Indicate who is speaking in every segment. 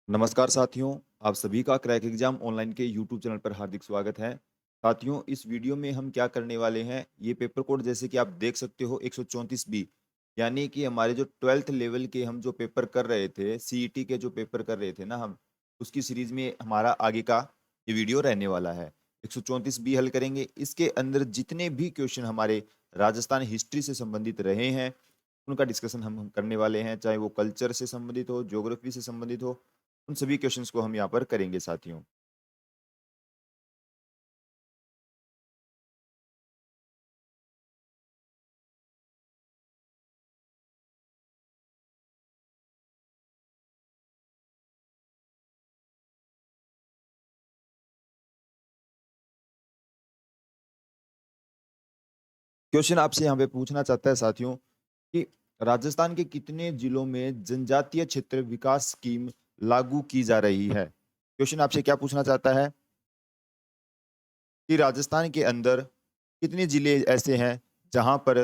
Speaker 1: नमस्कार साथियों, आप सभी का क्रैक एग्जाम ऑनलाइन के यूट्यूब चैनल पर हार्दिक स्वागत है। साथियों, इस वीडियो में हम क्या करने वाले हैं, ये पेपर कोड जैसे कि आप देख सकते हो 134 बी, यानी कि हमारे जो 12th लेवल के हम जो पेपर कर रहे थे, सीईटी के जो पेपर कर रहे थे ना हम, उसकी सीरीज में हमारा आगे का ये वीडियो रहने वाला है। 134 बी हल करेंगे। इसके अंदर जितने भी क्वेश्चन हमारे राजस्थान हिस्ट्री से संबंधित रहे हैं, उनका डिस्कशन हम करने वाले हैं, चाहे वो कल्चर से संबंधित हो, ज्योग्राफी से संबंधित हो, उन सभी क्वेश्चंस को हम यहाँ पर करेंगे साथियों। क्वेश्चन आपसे यहाँ पे पूछना चाहता है साथियों कि राजस्थान के कितने जिलों में जनजातीय क्षेत्र विकास स्कीम लागू की जा रही है। क्वेश्चन आपसे क्या पूछना चाहता है कि राजस्थान के अंदर कितने जिले ऐसे हैं जहां पर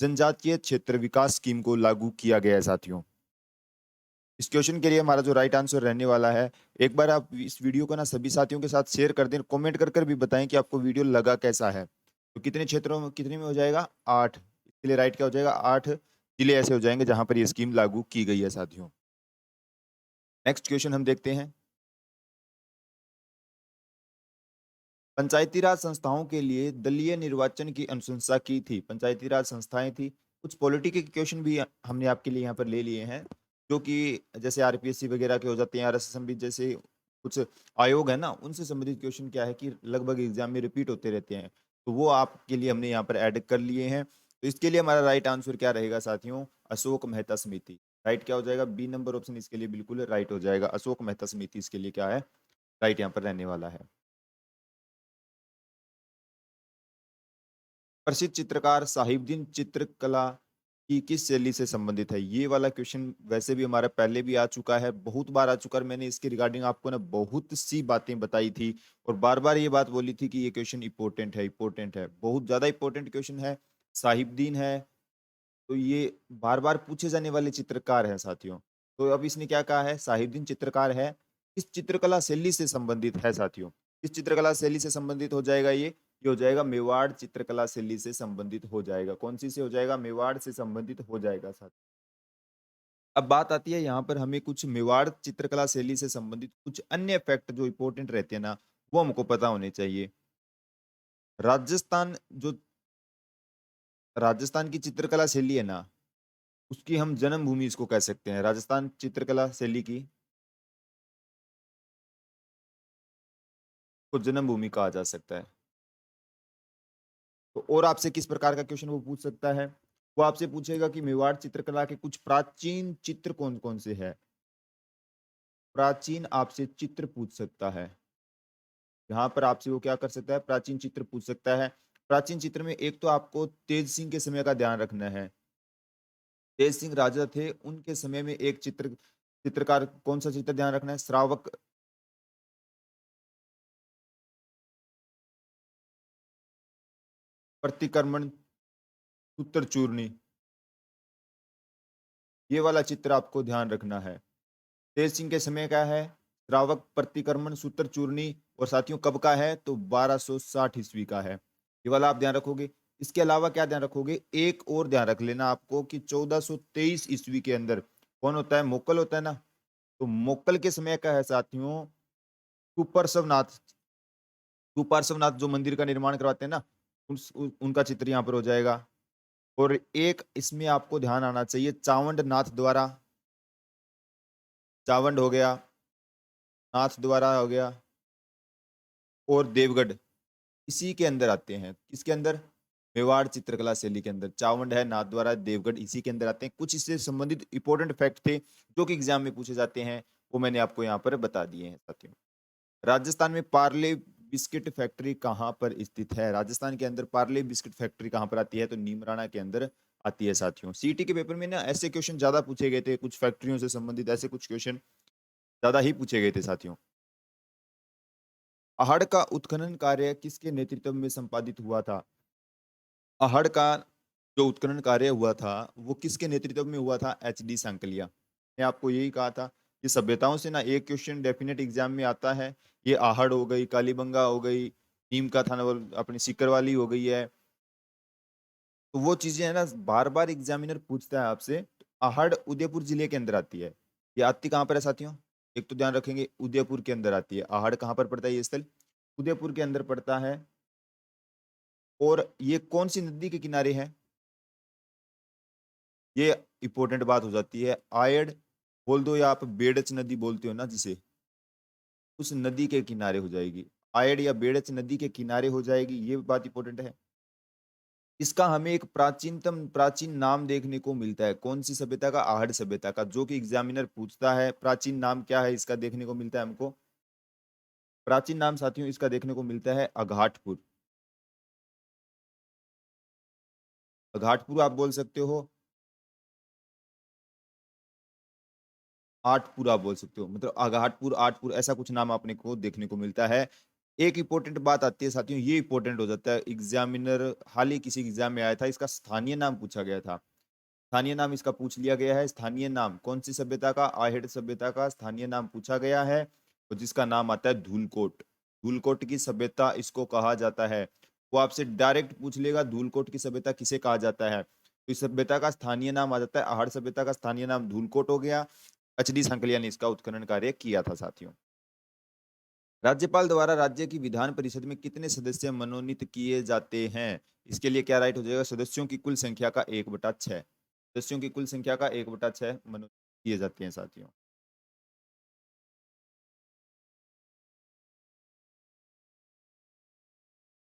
Speaker 1: जनजातीय क्षेत्र विकास स्कीम को लागू किया गया है साथियों। इस क्वेश्चन के लिए हमारा जो राइट आंसर रहने वाला है, एक बार आप इस वीडियो को ना सभी साथियों के साथ शेयर कर दें, कमेंट कर कर भी बताएं कि आपको वीडियो लगा कैसा है। तो कितने क्षेत्रों में कितने में हो जाएगा, 8। इसके लिए राइट क्या हो जाएगा, 8 जिले ऐसे हो जाएंगे जहां पर ये स्कीम लागू की गई है साथियों। नेक्स्ट क्वेश्चन हम देखते हैं। पंचायती राज संस्थाओं के लिए दलीय निर्वाचन की अनुशंसा की थी। पंचायती राज संस्थाएं थी। कुछ पॉलिटिकल क्वेश्चन भी हमने आपके लिए यहाँ पर ले लिए हैं, जो कि जैसे आरपीएससी वगैरह के हो जाते हैं, आरएसएस भी जैसे कुछ आयोग है ना, उनसे संबंधित क्वेश्चन क्या है कि लगभग एग्जाम में रिपीट होते रहते हैं, तो वो आपके लिए हमने यहाँ पर ऐड कर लिए हैं। तो इसके लिए हमारा राइट आंसर क्या रहेगा साथियों, अशोक मेहता समिति। राइट क्या हो जाएगा, बी नंबर ऑप्शन इसके लिए बिल्कुल राइट हो जाएगा। अशोक मेहता समिति इसके लिए क्या है, राइट यहाँ पर रहने वाला है। प्रसिद्ध चित्रकार साहिबदीन चित्रकला की किस शैली से संबंधित है। ये वाला क्वेश्चन वैसे भी हमारा पहले भी आ चुका है, बहुत बार आ चुका है। मैंने इसके रिगार्डिंग आपको ना बहुत सी बातें बताई थी और बार बार ये बात बोली थी कि ये क्वेश्चन इंपॉर्टेंट है, इंपॉर्टेंट है, बहुत ज्यादा इंपॉर्टेंट क्वेश्चन है। साहिबदीन है, तो ये बार बार पूछे जाने वाले चित्रकार हैं साथियों। तो अब इसने क्या कहा है, साहिबदीन चित्रकार है, किस चित्रकला शैली से संबंधित है साथियों। किस चित्रकला शैली से संबंधित हो जाएगा ये हो जाएगा मेवाड़ चित्रकला शैली से संबंधित हो जाएगा। कौन सी से हो जाएगा, मेवाड़ से संबंधित हो जाएगा साथ। अब बात आती है यहाँ पर, हमें कुछ मेवाड़ चित्रकला शैली से संबंधित कुछ अन्य फैक्ट जो इंपॉर्टेंट रहते हैं ना, वो हमको पता होने चाहिए। राजस्थान जो राजस्थान की चित्रकला शैली है ना, उसकी हम जन्मभूमि इसको कह सकते हैं। राजस्थान चित्रकला शैली की को जन्मभूमि कहा जा सकता है। तो और आपसे किस प्रकार का क्वेश्चन वो पूछ सकता है, वो आपसे पूछेगा कि मेवाड़ चित्रकला के कुछ प्राचीन चित्र कौन कौन से हैं। प्राचीन आपसे चित्र पूछ सकता है। यहाँ पर आपसे वो क्या कर सकता है, प्राचीन चित्र पूछ सकता है। प्राचीन चित्र में एक तो आपको तेज सिंह के समय का ध्यान रखना है। तेज सिंह राजा थे, उनके समय में एक चित्रकार कौन सा चित्र ध्यान रखना है, श्रावक प्रतिक्रमण सूत्र चूर्णी, ये वाला चित्र आपको ध्यान रखना है। तेज सिंह के समय का है श्रावक प्रतिक्रमण सूत्र चूर्णी, और साथियों कब का है, तो 1260 ईस्वी का है। ये वाला आप ध्यान रखोगे। इसके अलावा क्या ध्यान रखोगे, एक और ध्यान रख लेना आपको कि 1423 ईस्वी के अंदर कौन होता है, मोक्कल होता है ना। तो मोक्कल के समय का है साथियों सुपरसवनाथ। सुपार्श्वनाथ जो मंदिर का निर्माण करवाते हैं ना, उनका चित्र यहाँ पर हो जाएगा। और एक इसमें आपको ध्यान आना चाहिए, चावंड नाथ द्वारा, चावंड हो गया, नाथ द्वारा हो गया, और देवगढ़ इसी के अंदर आते हैं। किसके अंदर, मेवाड़ चित्रकला शैली के अंदर। चावंड है, नाथ द्वारा, देवगढ़ इसी के अंदर आते हैं। कुछ इससे संबंधित इंपॉर्टेंट फैक्ट थे जो कि एग्जाम में पूछे जाते हैं, वो मैंने आपको यहाँ पर बता दिए हैं साथियों। राजस्थान में पार्ले बिस्किट फैक्ट्री कहाँ पर स्थित है। राजस्थान के अंदर पार्ले बिस्किट फैक्ट्री कहाँ पर आती है, तो नीमराणा के अंदर आती है साथियों। सीटी के पेपर में ना ऐसे क्वेश्चन ज्यादा पूछे गए थे, कुछ फैक्ट्रियों से संबंधित ऐसे कुछ क्वेश्चन ज्यादा ही पूछे गए थे साथियों। अहड़ का उत्खनन कार्य किसके नेतृत्व में संपादित हुआ था। अहड़ का जो उत्खनन कार्य हुआ था वो किसके नेतृत्व में हुआ था, एच डी सांकलिया। मैं आपको यही कहा था ये सभ्यताओं से ना एक क्वेश्चन डेफिनेट एग्जाम में आता है। ये आहड़ हो गई, कालीबंगा हो गई, नीम का थाना अपनी सीकर वाली हो गई है। तो वो चीजें है ना बार-बार एग्जामिनर पूछता है आपसे। आहड़ उदयपुर जिले के अंदर आती है। ये आती कहाँ पर है साथियों? एक तो ध्यान रखेंगे उदयपुर के अंदर आती है। आहड़ कहाँ पर पड़ता है ये स्थल? उदयपुर के अंदर पड़ता है। और ये कौन-सी नदी के किनारे है? ये इंपॉर्टेंट बात हो जाती है। आयड बोल दो या आप बेडच नदी बोलते हो ना जिसे, उस नदी के किनारे हो जाएगी। आयड या बेडच नदी के किनारे हो जाएगी, ये बात इंपॉर्टेंट है। इसका हमें एक प्राचीन नाम देखने को मिलता है। कौन-सी सभ्यता का? आहड़ सभ्यता का, जो कि एग्जामिनर पूछता है। प्राचीन नाम क्या है इसका देखने को मिलता है हमको? प्राचीन नाम साथियों इसका देखने को मिलता है अघाटपुर। अघाटपुर आप बोल सकते हो, आठपुर आप बोल सकते हो। मतलब अघाटपुर, आठपुर ऐसा कुछ नाम आपने को देखने को मिलता है। एक इंपॉर्टेंट बात आती है साथियों, ये इंपॉर्टेंट हो जाता है। एग्जामिनर हाल ही किसी एग्जाम में आया था, इसका स्थानीय नाम पूछा गया था। स्थानीय नाम इसका पूछ लिया गया है। स्थानीय नाम कौन सी सभ्यता का? आहेड़ सभ्यता का स्थानीय नाम पूछा गया है, और जिसका नाम आता है धूलकोट। धूलकोट की सभ्यता इसको कहा जाता है। वो आपसे डायरेक्ट पूछ लेगा धूलकोट की सभ्यता किसे कहा जाता है, तो इस सभ्यता का स्थानीय नाम आ जाता है। आहड़ सभ्यता का स्थानीय नाम धूलकोट हो गया। एचडी सांकलिया ने इसका उत्खनन कार्य किया था साथियों। राज्यपाल द्वारा राज्य की विधान परिषद में कितने सदस्य मनोनीत किए जाते हैं? इसके लिए क्या राइट हो जाएगा? सदस्यों की कुल संख्या का 1/6। सदस्यों की कुल संख्या का 1/6 मनोनीत किए जाते हैं साथियों।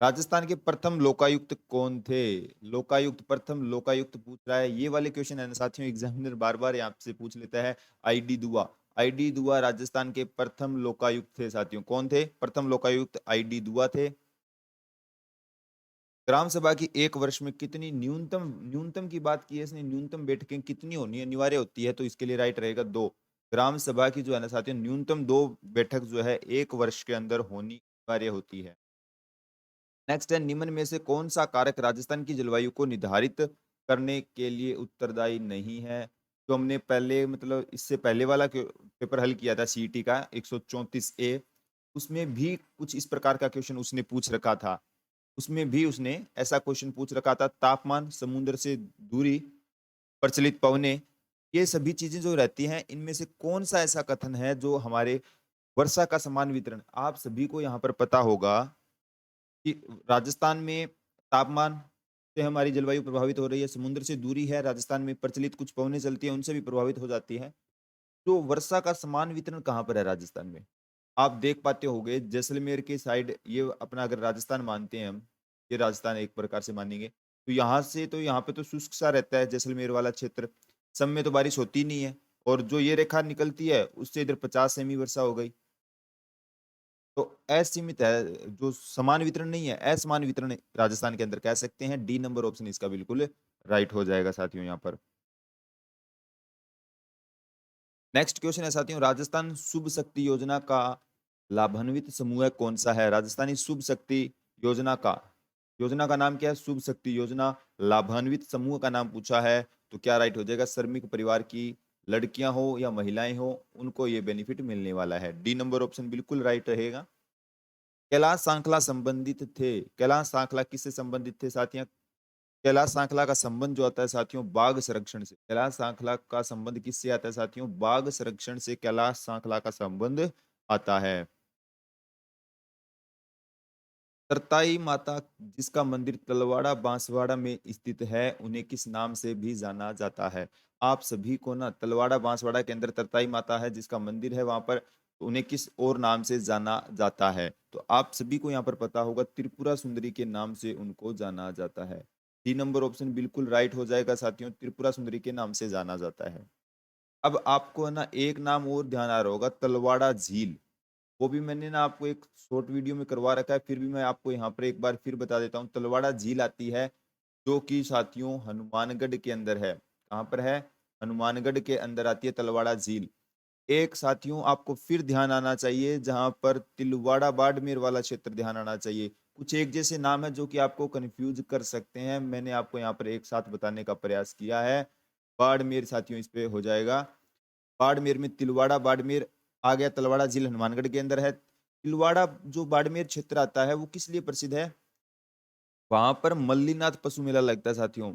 Speaker 1: राजस्थान के प्रथम लोकायुक्त कौन थे? लोकायुक्त, प्रथम लोकायुक्त पूछ रहा है। ये वाले क्वेश्चन है ना साथियों, एग्जामिनर बार बार यहाँ से पूछ लेता है। आईडी दुआ। आईडी दुआ राजस्थान के प्रथम लोकायुक्त थे साथियों। कौन थे? प्रथम लोकायुक्त आईडी दुआ थे। ग्राम सभा की एक वर्ष में कितनी न्यूनतम, न्यूनतम की बात की है इसने, न्यूनतम बैठकें कितनी होनी अनिवार्य होती है, तो इसके लिए राइट रहेगा 2। ग्राम सभा की जो है ना साथियों, न्यूनतम 2 बैठक जो है एक वर्ष के अंदर होनी अनिवार्य होती है। नेक्स्ट है, निम्न में से कौन सा कारक राजस्थान की जलवायु को निर्धारित करने के लिए उत्तरदायी नहीं है? जो हमने पहले मतलब इससे पहले वाला पेपर हल किया था सीईटी का 134 ए, उसमें भी कुछ इस प्रकार का क्वेश्चन उसने पूछ रखा था। उसमें भी उसने ऐसा क्वेश्चन पूछ रखा था। तापमान, समुद्र से दूरी, प्रचलित पवने, ये सभी चीजें जो रहती हैं, इनमें से कौन सा ऐसा कथन है जो हमारे वर्षा का समान वितरण? आप सभी को यहाँ पर पता होगा कि राजस्थान में तापमान से हमारी जलवायु प्रभावित हो रही है, समुद्र से दूरी है, राजस्थान में प्रचलित कुछ पवनें चलती हैं, उनसे भी प्रभावित हो जाती है। तो वर्षा का समान वितरण कहाँ पर है राजस्थान में? आप देख पाते होंगे जैसलमेर के साइड, ये अपना अगर राजस्थान मानते हैं हम, ये राजस्थान एक प्रकार से मानेंगे, तो यहाँ से तो यहाँ पे तो शुष्क सा रहता है जैसलमेर वाला क्षेत्र। सब में तो बारिश होती नहीं है, और जो ये रेखा निकलती है उससे इधर 50 सेमी वर्षा हो गई। तो असीमित है, जो समान वितरण नहीं है, असमान वितरण राजस्थान के अंदर कह सकते हैं। डी नंबर ऑप्शन इसका बिल्कुल राइट हो जाएगा साथियों यहाँ पर। नेक्स्ट क्वेश्चन है साथियों, राजस्थान शुभ शक्ति योजना का लाभान्वित समूह कौन सा है? राजस्थानी शुभ शक्ति योजना का, योजना का नाम क्या है? शुभ शक्ति योजना। लाभान्वित समूह का नाम पूछा है, तो क्या राइट हो जाएगा? श्रमिक परिवार की लड़कियां हो या महिलाएं हो, उनको ये बेनिफिट मिलने वाला है। डी नंबर ऑप्शन बिल्कुल राइट रहेगा। कैलाश सांखला संबंधित थे। कैलाश सांखला किससे संबंधित थे साथियों? कैलाश सांखला का संबंध जो आता है साथियों, बाघ संरक्षण से। कैलाश सांखला का संबंध किससे आता है साथियों? बाघ संरक्षण से कैलाश सांखला का संबंध आता है। तरताई माता जिसका मंदिर तलवाड़ा बांसवाड़ा में स्थित है, उन्हें किस नाम से भी जाना जाता है? आप सभी को ना तलवाड़ा बांसवाड़ा के अंदर तरताई माता है जिसका मंदिर है वहां पर, तो उन्हें किस और नाम से जाना जाता है? तो आप सभी को यहाँ पर पता होगा, त्रिपुरा सुंदरी के नाम से उनको जाना जाता है। डी नंबर ऑप्शन बिल्कुल राइट हो जाएगा साथियों, त्रिपुरा सुंदरी के नाम से जाना जाता है। अब आपको है ना एक नाम और ध्यान आ रहा होगा, तलवाड़ा झील। वो भी मैंने ना आपको एक शॉर्ट वीडियो में करवा रखा है, फिर भी मैं आपको यहाँ पर एक बार फिर बता देता हूँ। तलवाड़ा झील आती है, जो कि साथियों हनुमानगढ़ के अंदर है। कहाँ पर है? हनुमानगढ़ के अंदर आती है तलवाड़ा झील। एक साथियों आपको फिर ध्यान आना चाहिए, जहां पर तिलवाड़ा बाड़मेर वाला क्षेत्र ध्यान आना चाहिए। कुछ एक जैसे नाम है जो कि आपको कंफ्यूज कर सकते हैं, मैंने आपको यहाँ पर एक साथ बताने का प्रयास किया है। बाड़मेर साथियों इस पे हो जाएगा। बाड़मेर में तिलवाड़ा बाड़मेर आ गया, तलवाड़ा झील हनुमानगढ़ के अंदर है। तिलवाड़ा जो बाड़मेर क्षेत्र आता है वो किस लिए प्रसिद्ध है? वहां पर मल्लीनाथ पशु मेला लगता है साथियों।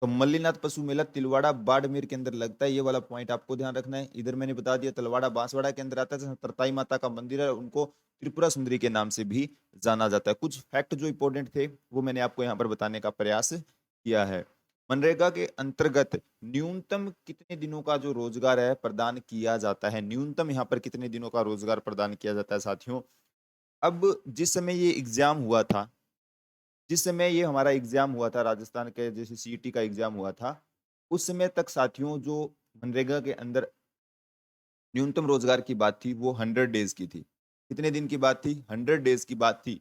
Speaker 1: तो मल्लीनाथ पशु मेला तिलवाड़ा बाड़मेर के अंदर लगता है, ये वाला पॉइंट आपको ध्यान रखना है। इधर मैंने बता दिया तलवाड़ा बांसवाड़ा के अंदर आता है, तरताई माता का मंदिर है, उनको त्रिपुरा सुंदरी के नाम से भी जाना जाता है। कुछ फैक्ट जो इंपॉर्टेंट थे वो मैंने आपको यहाँ पर बताने का प्रयास किया है। मनरेगा के अंतर्गत न्यूनतम कितने दिनों का जो रोजगार है प्रदान किया जाता है? न्यूनतम यहाँ पर कितने दिनों का रोजगार प्रदान किया जाता है साथियों? अब जिस समय ये एग्जाम हुआ था, जिस समय ये हमारा एग्जाम हुआ था राजस्थान के जैसे सीईटी का एग्जाम हुआ था, उस समय तक साथियों जो मनरेगा के अंदर न्यूनतम रोजगार की बात थी वो 100 डेज की थी। कितने दिन की बात थी? 100 डेज की बात थी।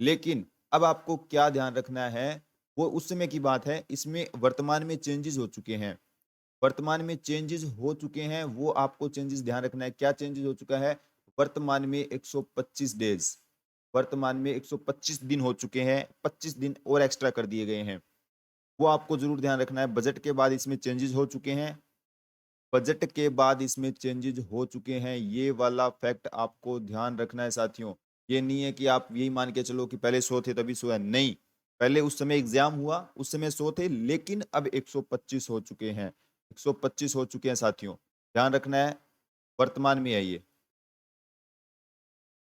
Speaker 1: लेकिन अब आपको क्या ध्यान रखना है, वो उस समय की बात है, इसमें वर्तमान में चेंजेस हो चुके हैं। वर्तमान में चेंजेस हो चुके हैं, वो आपको चेंजेस ध्यान रखना है। क्या चेंजेस हो चुका है? वर्तमान में 125 डेज, वर्तमान में 125 दिन हो चुके हैं, 25 दिन और एक्स्ट्रा कर दिए गए हैं, वो आपको जरूर ध्यान रखना है। बजट के बाद इसमें चेंजेस हो चुके हैं, बजट के बाद इसमें चेंजेस हो चुके हैं, ये वाला फैक्ट आपको ध्यान रखना है साथियों। ये नहीं है कि आप यही मान के चलो कि पहले 100 थे तभी 100 है, नहीं। पहले उस समय एग्जाम हुआ उस समय 100 थे, लेकिन अब 125 हो चुके हैं, 125 हो चुके हैं साथियों। ध्यान रखना है, वर्तमान में है ये,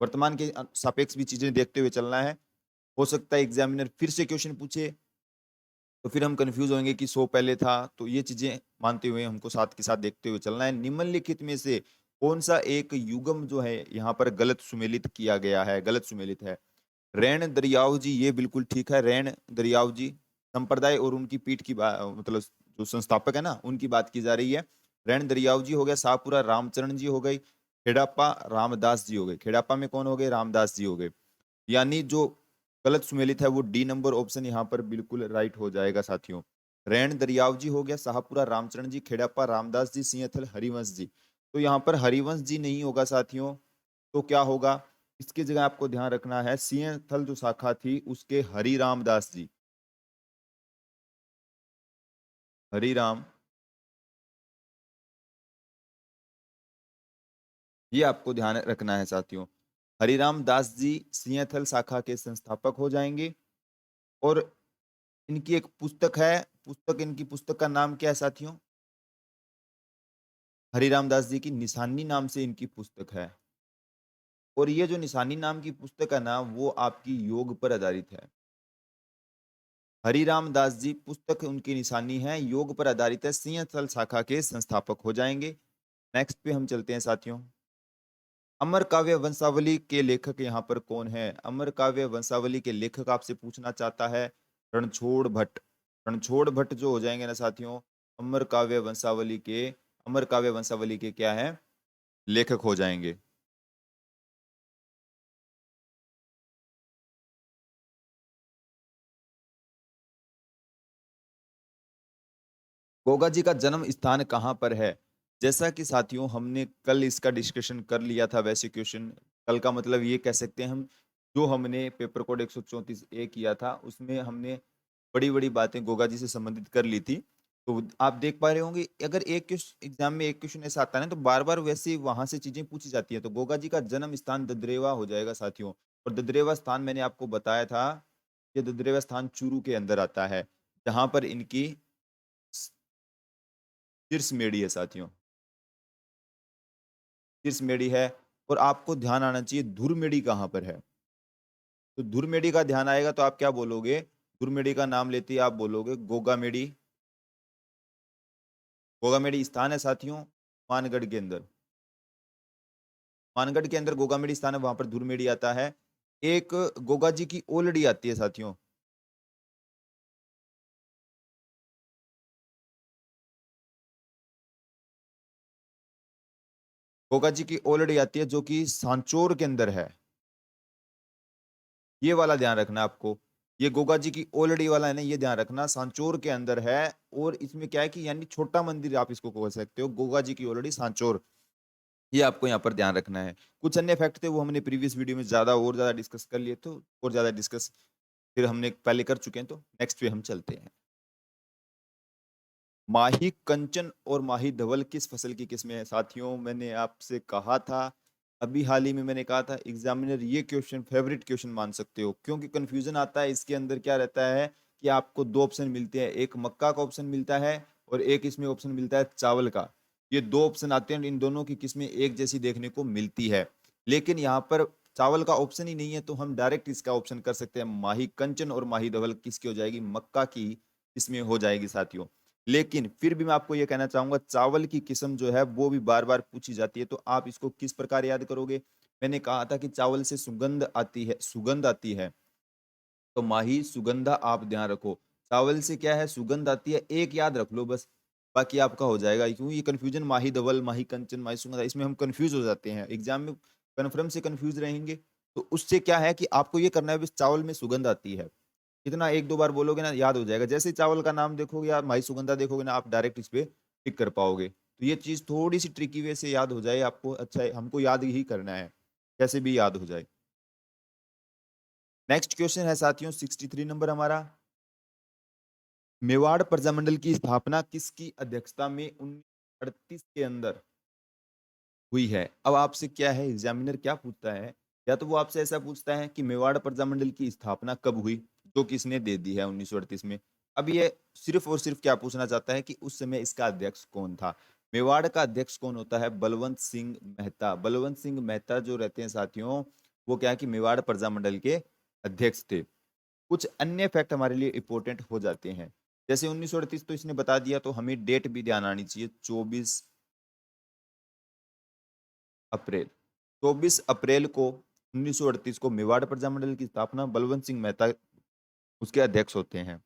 Speaker 1: वर्तमान के सापेक्ष भी चीजें देखते हुए चलना है। हो सकता है एग्जामिनर फिर से क्वेश्चन पूछे तो फिर हम कंफ्यूज होंगे कि 100 पहले था, तो ये चीजें मानते हुए हमको साथ के साथ देखते हुए चलना है। निम्नलिखित में से कौन सा एक युगम जो है यहाँ पर गलत सुमेलित किया गया है? गलत सुमेलित है। रैन दरियाव जी, ये बिल्कुल ठीक है। रैन दरियाव जी संप्रदाय और उनकी पीठ की मतलब जो संस्थापक है ना उनकी बात की जा रही है। रैन दरियाव जी हो गया, शाहपुरा रामचरण जी हो गई, खेड़ापा रामदास जी हो गए। खेड़ापा में कौन हो गए? रामदास जी हो गए। यानी जो गलत सुमेलित है वो डी नंबर ऑप्शन यहाँ पर बिल्कुल राइट हो जाएगा साथियों। रैन दरियाव जी हो गया, शाहपुरा रामचरण जी, खेड़ापा रामदास जी, सिंहथल हरिवंश जी। तो यहाँ पर हरिवंश जी नहीं होगा साथियों, तो क्या होगा? इसकी जगह आपको ध्यान रखना है सिंहथल जो शाखा थी उसके हरिराम दास जी, हरिराम, ये आपको ध्यान रखना है साथियों। हरिराम दास जी सिंहथल शाखा के संस्थापक हो जाएंगे। और इनकी एक पुस्तक है, पुस्तक, इनकी पुस्तक का नाम क्या है साथियों? हरिराम दास जी की निशानी नाम से इनकी पुस्तक है। और ये जो निशानी नाम की पुस्तक है ना वो आपकी योग पर आधारित है। हरिराम दास जी पुस्तक उनकी निशानी है, योग पर आधारित है, सिंहस्थल शाखा के संस्थापक हो जाएंगे। नेक्स्ट पे हम चलते हैं साथियों। अमर काव्य वंशावली के लेखक यहाँ पर कौन है? अमर काव्य वंशावली के लेखक आपसे पूछना चाहता है रणछोड़ भट्ट। रणछोड़ भट्ट जो हो जाएंगे ना साथियों, अमर काव्य वंशावली के, अमर काव्य वंशावली के क्या है? लेखक हो जाएंगे। गोगा जी का जन्म स्थान कहाँ पर है? जैसा कि साथियों हमने कल इसका डिस्कशन कर लिया था, वैसे क्वेश्चन कल का मतलब ये कह सकते हैं हम, जो हमने पेपर कोड 134 ए किया था उसमें हमने बड़ी बड़ी बातें गोगा जी से संबंधित कर ली थी। तो आप देख पा रहे होंगे अगर एक एग्जाम में एक क्वेश्चन ऐसा आता है ना तो बार बार वैसे वहां से चीजें पूछी जाती है। तो गोगा जी का जन्म स्थान ददरेवा हो जाएगा साथियों। और ददरेवा स्थान मैंने आपको बताया था, ये ददरेवा स्थान चूरू के अंदर आता है, जहां पर इनकी सिरसमेड़ी है साथियों, सिरसमेड़ी है। और आपको ध्यान आना चाहिए धुरमेड़ी कहाँ पर है। तो धुरमेड़ी का ध्यान आएगा तो आप क्या बोलोगे? धुरमेड़ी का नाम लेते ही आप बोलोगे गोगामेड़ी। गोगामेड़ी स्थान है साथियों मानगढ़ के अंदर, मानगढ़ के अंदर गोगामेड़ी स्थान है, वहां पर धुरमेड़ी आता है। एक गोगा जी की ओलड़ी आती है साथियों, गोगा जी की ओलड़ी आती है जो कि सांचौर के अंदर है। ये वाला ध्यान रखना आपको, ये गोगा जी की ओलड़ी वाला है ना, ये ध्यान रखना सांचौर के अंदर है। और इसमें क्या है कि यानी छोटा मंदिर आप इसको कह सकते हो, गोगा जी की ओलड़ी सांचौर, ये आपको यहाँ पर ध्यान रखना है। कुछ अन्य फैक्ट थे वो हमने प्रीवियस वीडियो में ज्यादा और ज्यादा डिस्कस कर लिए, तो और ज्यादा डिस्कस फिर हमने पहले कर चुके हैं, तो नेक्स्ट पे हम चलते हैं। माही कंचन और माही धवल किस फसल की किस्में हैं? साथियों, मैंने आपसे कहा था, अभी हाल ही में मैंने कहा था, एग्जामिनर ये क्वेश्चन फेवरेट क्वेश्चन मान सकते हो, क्योंकि कंफ्यूजन आता है इसके अंदर। क्या रहता है कि आपको दो ऑप्शन मिलते हैं, एक मक्का का ऑप्शन मिलता है और एक इसमें ऑप्शन मिलता है चावल का। ये दो ऑप्शन आते हैं, इन दोनों की किस्में एक जैसी देखने को मिलती है, लेकिन यहाँ पर चावल का ऑप्शन ही नहीं है, तो हम डायरेक्ट इसका ऑप्शन कर सकते हैं। माही कंचन और माही धवल किसकी हो जाएगी? मक्का की इसमें हो जाएगी साथियों। लेकिन फिर भी मैं आपको ये कहना चाहूंगा, चावल की किस्म जो है वो भी बार बार पूछी जाती है, तो आप इसको किस प्रकार याद करोगे? मैंने कहा था कि चावल से सुगंध आती है, सुगंध आती है, तो माही सुगंधा आप ध्यान रखो। चावल से क्या है? सुगंध आती है, एक याद रख लो बस, बाकी आपका हो जाएगा। क्यों ये कंफ्यूजन, माही धवल, माही कंचन, माही सुगंधा, इसमें हम कंफ्यूज हो जाते हैं एग्जाम में, कन्फर्म से कंफ्यूज रहेंगे। तो उससे क्या है कि आपको ये करना है, बस चावल में सुगंध आती है, इतना एक दो बार बोलोगे ना, याद हो जाएगा। जैसे ही चावल का नाम देखोगे या माई सुगंधा देखोगे ना, आप डायरेक्ट इस पे टिक कर पाओगे। तो ये चीज थोड़ी सी ट्रिकी वे से याद हो जाए आपको, अच्छा है, हमको याद ही करना है, कैसे भी याद हो जाए। नेक्स्ट क्वेश्चन है साथियों 63 नंबर हमारा। मेवाड़ प्रजामंडल की स्थापना किसकी अध्यक्षता में 1938 के अंदर हुई है? अब आपसे क्या है, एग्जामिनर क्या पूछता है, या तो वो आपसे ऐसा पूछता है कि मेवाड़ प्रजामंडल की स्थापना कब हुई, जो किसने दे दी है 1938 में। अब ये सिर्फ और सिर्फ क्या पूछना चाहता है कि उस समय इसका अध्यक्ष कौन था। मेवाड़ का अध्यक्ष कौन होता है? बलवंत सिंह मेहता। बलवंत सिंह मेहता जो रहते हैं साथियों, वो क्या है कि मेवाड़ प्रजामंडल के अध्यक्ष थे। कुछ अन्य फैक्ट हमारे लिए इंपॉर्टेंट हो जाते हैं, जैसे 1938 तो इसने बता दिया, तो हमें डेट भी ध्यान आनी चाहिए, 24 अप्रैल। 24 अप्रैल को 1938 को मेवाड़ प्रजामंडल की स्थापना, बलवंत सिंह मेहता उसके अध्यक्ष होते हैं।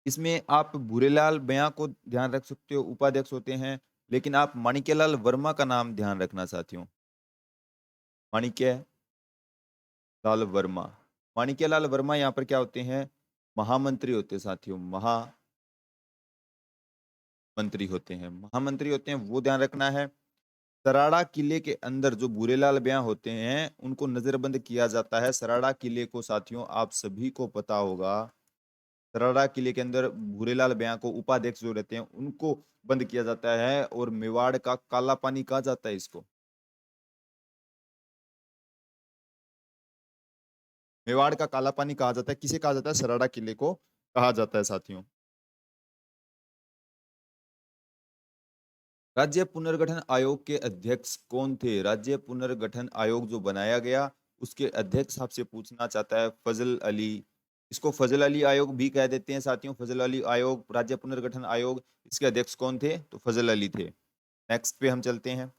Speaker 1: इसमें आप भूरेलाल बयां को ध्यान रख सकते हो, उपाध्यक्ष होते हैं, लेकिन आप माणिक्यलाल वर्मा का नाम ध्यान रखना साथियों, माणिक्य लाल वर्मा। माणिक्यलाल वर्मा यहाँ पर क्या होते हैं? महामंत्री होते हैं साथियों, महामंत्री होते हैं, महामंत्री होते हैं, वो ध्यान रखना है। सराड़ा किले के अंदर जो भूरेलाल ब्याह होते हैं, उनको नजरबंद किया जाता है। सराड़ा किले को साथियों आप सभी को पता होगा, सराड़ा किले के अंदर भूरेलाल ब्याह को, उपाध्यक्ष जो रहते हैं, उनको बंद किया जाता है। और मेवाड़ का काला पानी कहा जाता है इसको, मेवाड़ का काला पानी कहा जाता है। किसे कहा जाता है? सराड़ा किले को कहा जाता है साथियों। राज्य पुनर्गठन आयोग के अध्यक्ष कौन थे? राज्य पुनर्गठन आयोग जो बनाया गया, उसके अध्यक्ष आपसे पूछना चाहता है फजल अली। इसको फजल अली आयोग भी कह देते हैं साथियों, फजल अली आयोग, राज्य पुनर्गठन आयोग, इसके अध्यक्ष कौन थे? तो फजल अली थे। नेक्स्ट पे हम चलते हैं।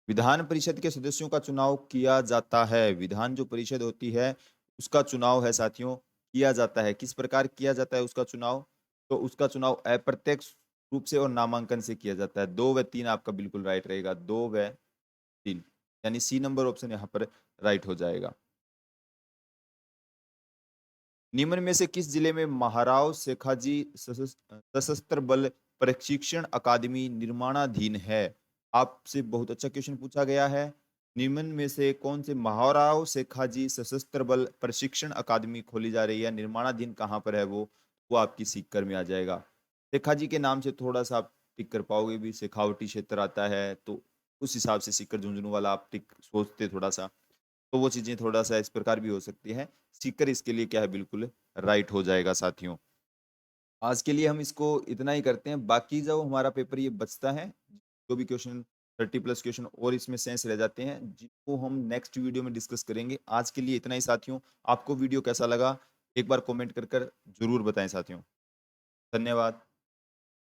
Speaker 1: विधान परिषद के सदस्यों का चुनाव किया जाता है, विधान जो परिषद होती है उसका चुनाव है साथियों, किया जाता है। किस प्रकार किया जाता है उसका चुनाव? तो उसका चुनाव अप्रत्यक्ष रूप से और नामांकन से किया जाता है। 2 व 3 आपका बिल्कुल राइट रहेगा, 2 व 3, यानी सी नंबर ऑप्शन यहाँ पर राइट हो जाएगा। निम्न में से किस जिले में महाराव शेखाजी सशस्त्र बल प्रशिक्षण अकादमी निर्माणाधीन है? आपसे बहुत अच्छा क्वेश्चन पूछा गया है। निम्न में से कौन से महाराव शेखाजी सशस्त्र बल प्रशिक्षण अकादमी खोली जा रही है, निर्माणाधीन कहाँ पर है वो आपकी सीकर में आ जाएगा। शेखाजी के नाम से थोड़ा सा आप टिक कर पाओगे भी, शेखावटी क्षेत्र आता है, तो उस हिसाब से सीकर झुंझुनू वाला आप टिक सोचते थोड़ा सा, तो वो चीजें थोड़ा सा इस प्रकार भी हो सकती हैं। सीकर इसके लिए क्या है, बिल्कुल राइट हो जाएगा साथियों। आज के लिए हम इसको इतना ही करते हैं, बाकी जो हमारा पेपर ये बचता है, जो भी क्वेश्चन 30+ क्वेश्चन और इसमें सेंस रह जाते हैं, जिनको हम नेक्स्ट वीडियो में डिस्कस करेंगे। आज के लिए इतना ही साथियों। आपको वीडियो कैसा लगा एक बार कमेंट कर कर जरूर बताएं साथियों। धन्यवाद।